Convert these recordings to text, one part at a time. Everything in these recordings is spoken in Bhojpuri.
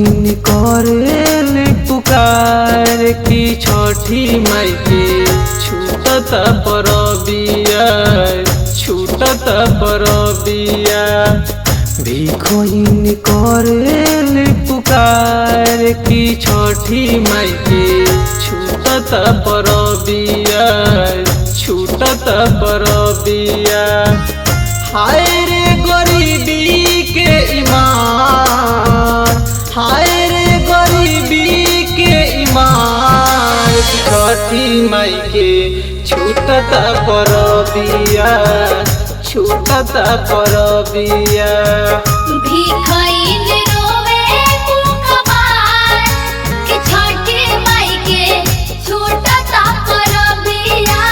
भिखैन करेल पुकार की छठी माई के छूटत परबिया छूटत परबिया। भिखैन करेल पुकार की छठी माई के छूटत परबिया छूटत परबिया। हाय रे गरीबी के ईमान हाय रे गरीबी के ईमान छठी माई के छूटत परबिया छूटत परबिया। भिखैन रोवे पुकार के छठी माई के छूटत परबिया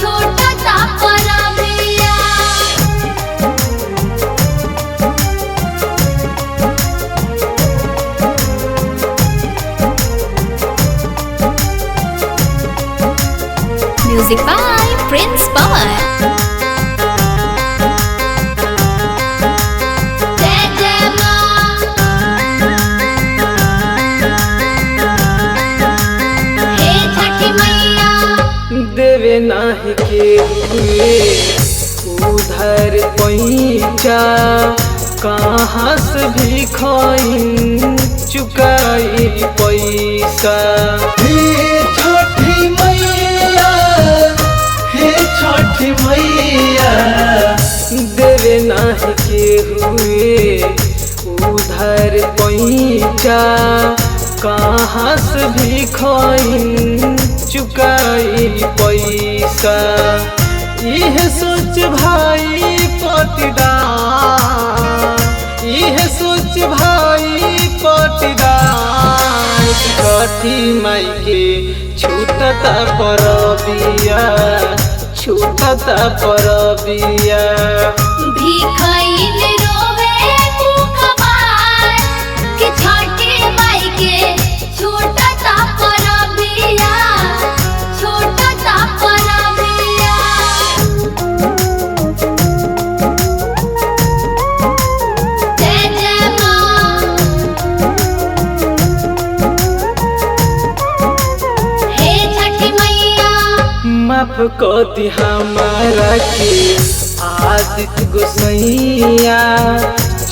छूटत परबिया। Music by Prince Pawan। जय जय माँ हे छठी मैया। देवे नाही के हुए उधर पैसा कहाँ से भिखैन चुकाई पैसा। हे छठी मैया हे छठी मैया देवे नाही के हुए उधर पैसा कहाँ से भिखैन चुकाई पैसा। यह सोच भाई पटीदार यह सोच भाई पटीदार छठी माई के छूटत परबिया छूटत परबिया। भिखैन रोवे पुकार के छठी माई के छूटत परबिया छूटत परबिया। जय जय माँ हे छठी मैया। माफ कर दी हमारा के आदित्य गोसैया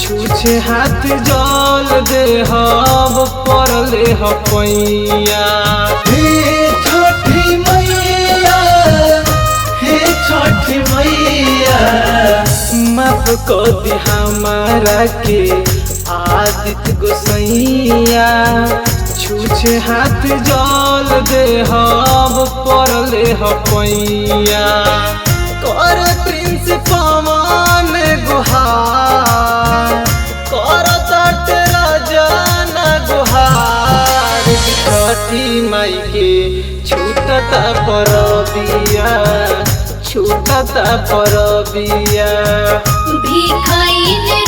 छूछे हाथ जल दे हब पड़ले ह पैया। हे छठी मैया हे छठी मैया माफ कर दी हमारा के आदित्य गोसैया छूछे हाथ जल दे हब पड़ले ह पैया। कर प्रिंस पवन गुहार कर तट राजन गुहार छठी माई के छूटत परबिया छूटत परबिया। भिखैन